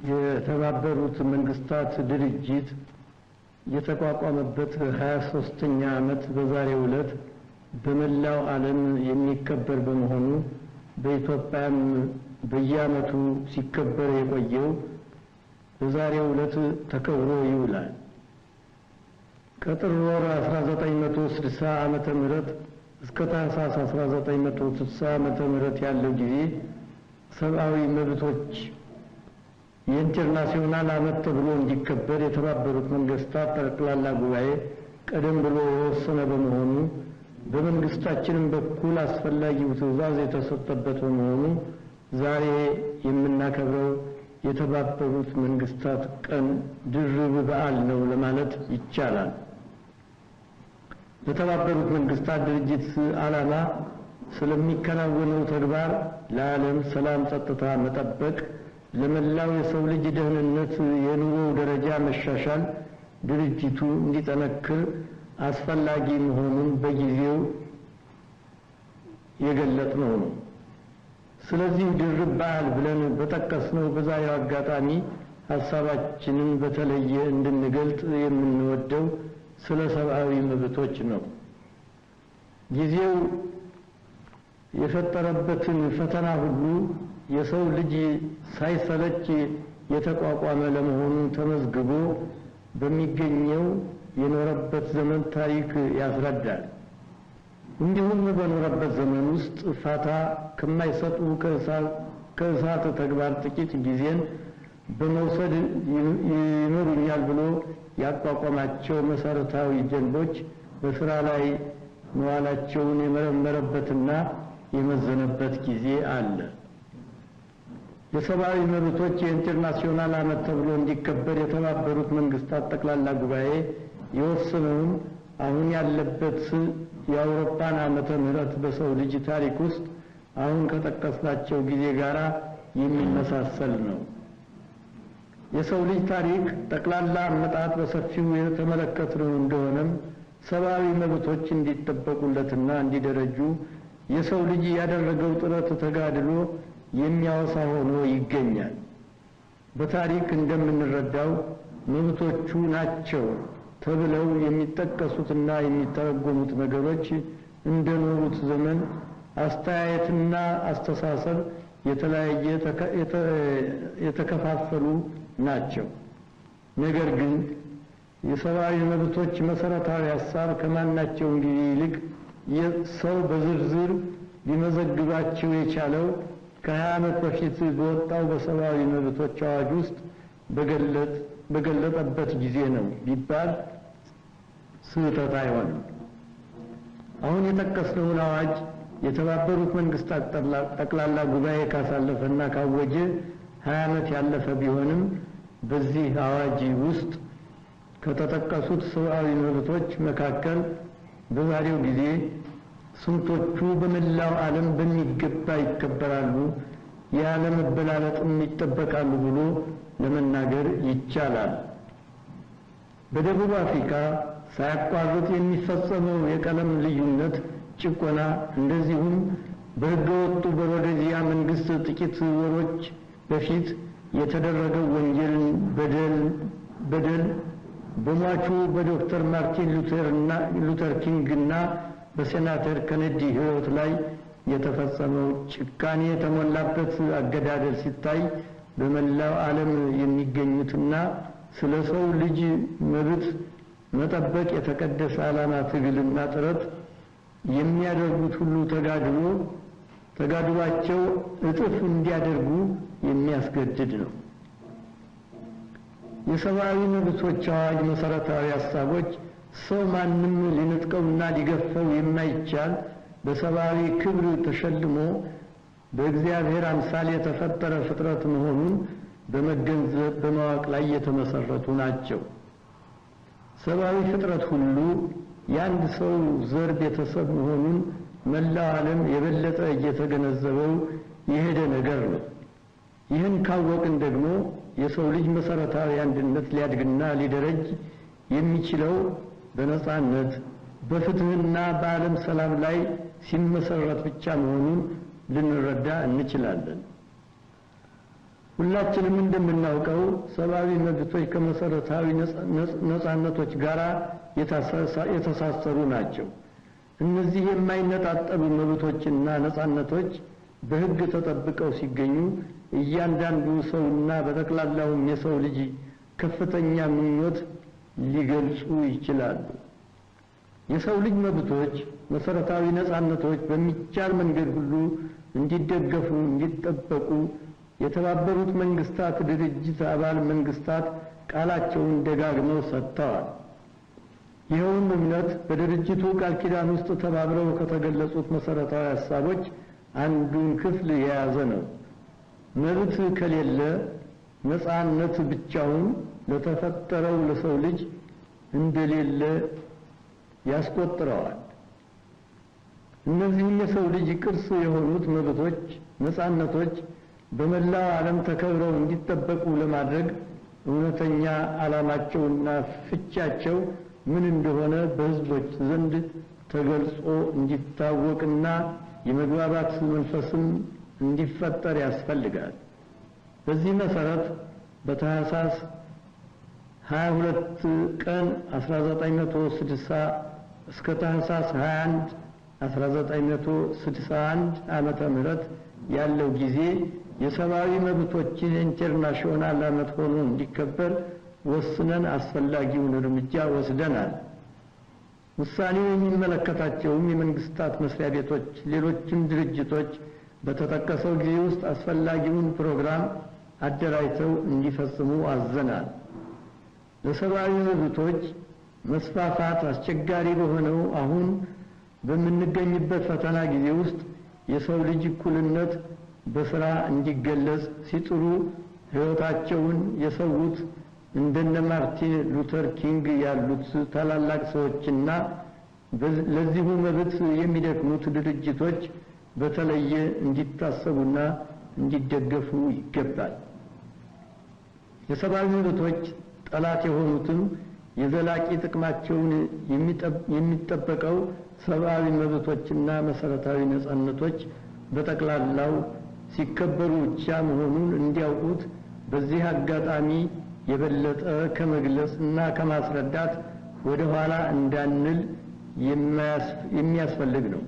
የተባበሩት መንግስታት ድርጅት የተቋቋመበት 23ኛ ዓመት በዛሬው ዕለት በመላው ዓለም የሚከበር በመሆኑ በኢትዮጵያም በየዓመቱ ሲከበር የቆየው በዛሬው ዕለት ተከብሮ ይውላል። ከጥር ወር 1960 ዓመተ ምህረት እስከ ታህሳስ 1960 ዓመተ ምህረት ያለው ጊዜ ሰብአዊ መብቶች የኢንተርናሽናል ዓመት ተብሎ እንዲከበር የተባበሩት መንግስታት ጠቅላላ ጉባኤ ቀደም ብሎ የወሰነ በመሆኑ በመንግስታችንም በኩል አስፈላጊው ትዕዛዝ የተሰጠበት በመሆኑ ዛሬ የምናከብረው የተባበሩት መንግስታት ቀን ድርብ በዓል ነው ለማለት ይቻላል። የተባበሩት መንግስታት ድርጅት ዓላማ ስለሚከናወነው ተግባር ለዓለም ሰላም፣ ጸጥታ መጠበቅ፣ ለመላው የሰው ልጅ ደህንነት፣ የኑሮ ደረጃ መሻሻል ድርጅቱ እንዲጠነክር አስፈላጊ መሆኑን በጊዜው የገለጽነው ነው። ስለዚህ ድርብ በዓል ብለን በጠቀስነው በዛሬው አጋጣሚ ሐሳባችንን በተለየ እንድንገልጽ የምንወደው ስለ ሰብአዊ መብቶች ነው። ጊዜው የፈጠረበትን ፈተና ሁሉ የሰው ልጅ ሳይሰለች የተቋቋመ ለመሆኑ ተመዝግቦ በሚገኘው የኖረበት ዘመን ታሪክ ያስረዳል። እንዲሁም በኖረበት ዘመን ውስጥ ፋታ ከማይሰጡ ከእሳት ተግባር ጥቂት ጊዜን በመውሰድ ይኖሩኛል ብሎ ያቋቋማቸው መሰረታዊ ደንቦች በስራ ላይ መዋላቸውን የመረመረበትና የመዘነበት ጊዜ አለ። የሰብአዊ መብቶች የኢንተርናሽናል ዓመት ተብሎ እንዲከበር የተባበሩት መንግስታት ጠቅላላ ጉባኤ የወሰነውን አሁን ያለበት የአውሮፓን ዓመተ ምህረት በሰው ልጅ ታሪክ ውስጥ አሁን ከጠቀስናቸው ጊዜ ጋር የሚመሳሰል ነው። የሰው ልጅ ታሪክ ጠቅላላ አመጣጥ በሰፊው የተመለከትነው እንደሆነም ሰብአዊ መብቶች እንዲጠበቁለትና እንዲደረጁ የሰው ልጅ ያደረገው ጥረት ተጋድሎ የሚያወሳ ሆኖ ይገኛል። በታሪክ እንደምንረዳው መብቶቹ ናቸው ተብለው የሚጠቀሱትና የሚተረጎሙት ነገሮች እንደኖሩት ዘመን አስተያየትና አስተሳሰብ የተለያየ የተከፋፈሉ ናቸው። ነገር ግን የሰብአዊ መብቶች መሰረታዊ ሐሳብ ከማናቸውም ጊዜ ይልቅ ሰው በዝርዝር ሊመዘግባቸው የቻለው ከ20 ዓመት በፊት በወጣው በሰብአዊ መብቶች አዋጅ ውስጥ በገለጠበት ጊዜ ነው ቢባል ስህተት አይሆንም። አሁን የጠቀስነውን አዋጅ የተባበሩት መንግስታት ጠቅላላ ጉባኤ ካሳለፈና ካወጀ 20 ዓመት ያለፈ ቢሆንም በዚህ አዋጅ ውስጥ ከተጠቀሱት ሰብአዊ መብቶች መካከል በዛሬው ጊዜ ስንቶቹ በመላው ዓለም በሚገባ ይከበራሉ፣ ያለመበላለጥም ይጠበቃሉ ብሎ ለመናገር ይቻላል። በደቡብ አፍሪካ ሳያቋርጥ የሚፈጸመው የቀለም ልዩነት፣ ጭቆና፣ እንደዚሁም በህገወጡ በሮዴዚያ መንግስት ጥቂት ወሮች በፊት የተደረገው ወንጀልን በደል በሟቹ በዶክተር ማርቲን ሉተር ኪንግና በሴናተር ኬኔዲ ህይወት ላይ የተፈጸመው ጭካኔ የተሞላበት አገዳደል ሲታይ በመላው ዓለም የሚገኙትና ስለ ሰው ልጅ መብት መጠበቅ የተቀደሰ ዓላማ ትግልና ጥረት የሚያደርጉት ሁሉ ተጋድሏቸው እጥፍ እንዲያደርጉ የሚያስገድድ ነው። የሰብአዊ መብቶች አዋጅ መሰረታዊ ሐሳቦች ሰው ማንም ሊነጥቀውና ሊገፈው የማይቻል በሰብአዊ ክብር ተሸልሞ በእግዚአብሔር አምሳል የተፈጠረ ፍጥረት መሆኑን በመገንዘብ በማወቅ ላይ የተመሰረቱ ናቸው። ሰብአዊ ፍጥረት ሁሉ የአንድ ሰው ዘር ቤተሰብ መሆኑን መላው ዓለም የበለጠ እየተገነዘበው የሄደ ነገር ነው። ይህን ካወቅን ደግሞ የሰው ልጅ መሰረታዊ አንድነት ሊያድግና ሊደረጅ የሚችለው በነጻነት በፍትህና በዓለም ሰላም ላይ ሲመሰረት ብቻ መሆኑን ልንረዳ እንችላለን። ሁላችንም እንደምናውቀው ሰብአዊ መብቶች ከመሰረታዊ ነጻነቶች ጋር የተሳሰሩ ናቸው። እነዚህ የማይነጣጠሉ መብቶችና ነጻነቶች በሕግ ተጠብቀው ሲገኙ እያንዳንዱ ሰውና በጠቅላላውም የሰው ልጅ ከፍተኛ ምኞት ሊገልጹ ይችላሉ። የሰው ልጅ መብቶች፣ መሰረታዊ ነጻነቶች በሚቻል መንገድ ሁሉ እንዲደገፉ፣ እንዲጠበቁ የተባበሩት መንግስታት ድርጅት አባል መንግስታት ቃላቸውን ደጋግመው ሰጥተዋል። ይኸውም እምነት በድርጅቱ ቃል ኪዳን ውስጥ ተባብረው ከተገለጹት መሰረታዊ ሀሳቦች አንዱን ክፍል የያዘ ነው። መብት ከሌለ ነጻነት ብቻውን ለተፈጠረው ለሰው ልጅ እንደሌለ ያስቆጥረዋል። እነዚህም የሰው ልጅ ቅርስ የሆኑት መብቶች፣ ነጻነቶች በመላው ዓለም ተከብረው እንዲጠበቁ ለማድረግ እውነተኛ ዓላማቸውና ፍቻቸው ምን እንደሆነ በሕዝቦች ዘንድ ተገልጾ እንዲታወቅና የመግባባት መንፈስም እንዲፈጠር ያስፈልጋል። በዚህ መሰረት በታህሳስ 22 ቀን 1960 እስከ ታህሳስ 21 1961 ዓመተ ምህረት ያለው ጊዜ የሰብአዊ መብቶችን ኢንተርናሽናል ዓመት ሆኖ እንዲከበር ወስነን አስፈላጊውን እርምጃ ወስደናል። ውሳኔው የሚመለከታቸውም የመንግስታት መስሪያ ቤቶች፣ ሌሎችም ድርጅቶች በተጠቀሰው ጊዜ ውስጥ አስፈላጊውን ፕሮግራም አደራጅተው እንዲፈጽሙ አዘናል። ለሰብአዊ መብቶች መስፋፋት አስቸጋሪ በሆነው አሁን በምንገኝበት ፈተና ጊዜ ውስጥ የሰው ልጅ እኩልነት በስራ እንዲገለጽ ሲጥሩ ሕይወታቸውን የሰዉት እንደነ ማርቲን ሉተር ኪንግ ያሉት ታላላቅ ሰዎችና ለዚሁ መብት የሚደክሙት ድርጅቶች በተለየ እንዲታሰቡና እንዲደገፉ ይገባል። የሰብአዊ መብቶች ጠላት የሆኑትም የዘላቂ ጥቅማቸውን የሚጠበቀው ሰብአዊ መብቶችና መሰረታዊ ነጻነቶች በጠቅላላው ሲከበሩ ብቻ መሆኑን እንዲያውቁት በዚህ አጋጣሚ የበለጠ ከመግለጽና ከማስረዳት ወደ ኋላ እንዳንል የሚያስፈልግ ነው።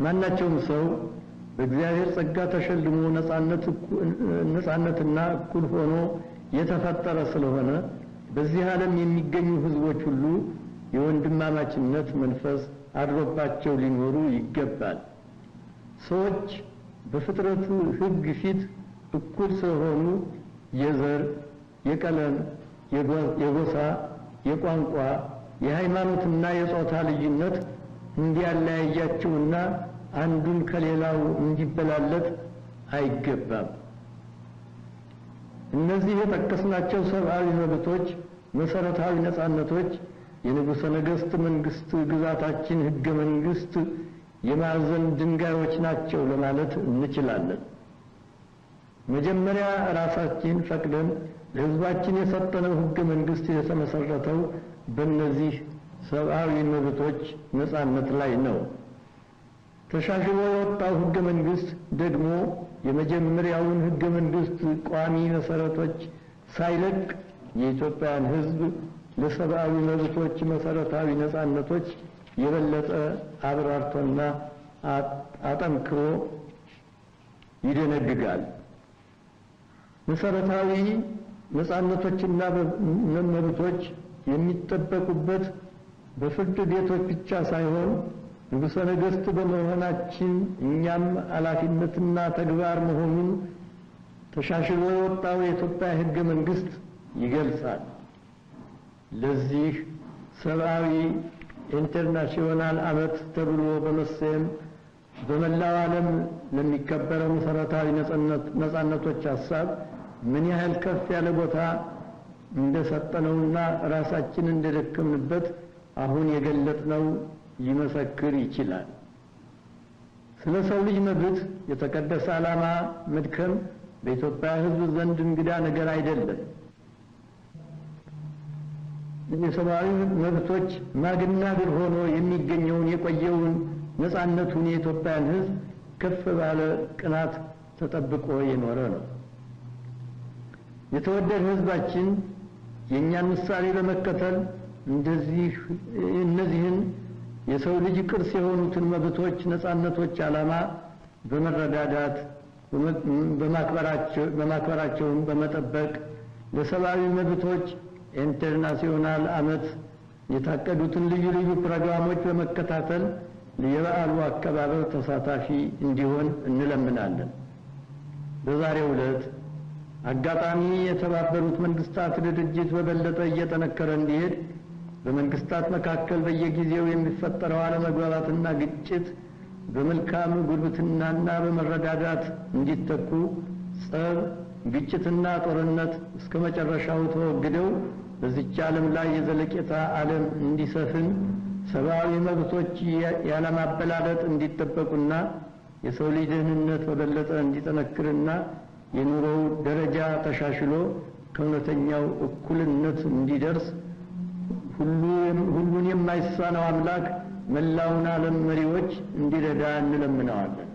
ማናቸውም ሰው በእግዚአብሔር ጸጋ ተሸልሞ ነጻነትና እኩል ሆኖ የተፈጠረ ስለሆነ በዚህ ዓለም የሚገኙ ሕዝቦች ሁሉ የወንድማማችነት መንፈስ አድሮባቸው ሊኖሩ ይገባል። ሰዎች በፍጥረት ሕግ ፊት እኩል ስለሆኑ የዘር፣ የቀለም፣ የጎሳ፣ የቋንቋ፣ የሃይማኖትና የጾታ ልዩነት እንዲያለያያቸውና አንዱን ከሌላው እንዲበላለጥ አይገባም። እነዚህ የጠቀስናቸው ሰብአዊ መብቶች፣ መሰረታዊ ነጻነቶች የንጉሠ ነገሥት መንግስት ግዛታችን ሕገ መንግስት የማዕዘን ድንጋዮች ናቸው ለማለት እንችላለን። መጀመሪያ ራሳችን ፈቅደን ለሕዝባችን የሰጠነው ሕገ መንግስት የተመሰረተው በእነዚህ ሰብአዊ መብቶች ነጻነት ላይ ነው። ተሻሽሎ የወጣው ሕገ መንግስት ደግሞ የመጀመሪያውን ሕገ መንግስት ቋሚ መሰረቶች ሳይለቅ የኢትዮጵያን ሕዝብ ለሰብአዊ መብቶች መሰረታዊ ነጻነቶች የበለጠ አብራርቶና አጠንክሮ ይደነግጋል። መሰረታዊ ነጻነቶችና መብቶች የሚጠበቁበት በፍርድ ቤቶች ብቻ ሳይሆን ንጉሠ ነገሥት በመሆናችን እኛም ኃላፊነትና ተግባር መሆኑን ተሻሽሎ የወጣው የኢትዮጵያ ሕገ መንግስት ይገልጻል። ለዚህ ሰብአዊ ኢንተርናሽናል ዓመት ተብሎ በመሰየም በመላው ዓለም ለሚከበረው መሰረታዊ ነጻነቶች ሐሳብ ምን ያህል ከፍ ያለ ቦታ እንደሰጠነውና ራሳችን እንደደከምንበት አሁን የገለጥነው ሊመሰክር ይችላል። ስለ ሰው ልጅ መብት የተቀደሰ ዓላማ መድከም በኢትዮጵያ ሕዝብ ዘንድ እንግዳ ነገር አይደለም። የሰብአዊ መብቶች ማግና ድል ሆኖ የሚገኘውን የቆየውን ነጻነቱን የኢትዮጵያን ሕዝብ ከፍ ባለ ቅናት ተጠብቆ የኖረ ነው። የተወደደ ሕዝባችን የእኛን ምሳሌ በመከተል እነዚህን የሰው ልጅ ቅርስ የሆኑትን መብቶች፣ ነጻነቶች ዓላማ በመረዳዳት በማክበራቸውን በመጠበቅ ለሰብአዊ መብቶች ኢንተርናሽናል ዓመት የታቀዱትን ልዩ ልዩ ፕሮግራሞች በመከታተል የበዓሉ አከባበር ተሳታፊ እንዲሆን እንለምናለን። በዛሬው ዕለት አጋጣሚ የተባበሩት መንግስታት ድርጅት በበለጠ እየጠነከረ እንዲሄድ በመንግስታት መካከል በየጊዜው የሚፈጠረው አለመግባባትና ግጭት በመልካም ጉርብትናና በመረዳዳት እንዲተኩ ጸብ፣ ግጭትና ጦርነት እስከ መጨረሻው ተወግደው በዚች ዓለም ላይ የዘለቄታ ዓለም እንዲሰፍን ሰብአዊ መብቶች ያለማበላለጥ እንዲጠበቁና የሰው ልጅ ደህንነት በበለጠ እንዲጠነክርና የኑሮው ደረጃ ተሻሽሎ ከእውነተኛው እኩልነት እንዲደርስ ሁሉን የማይሳነው አምላክ መላውን ዓለም መሪዎች እንዲረዳ እንለምነዋለን።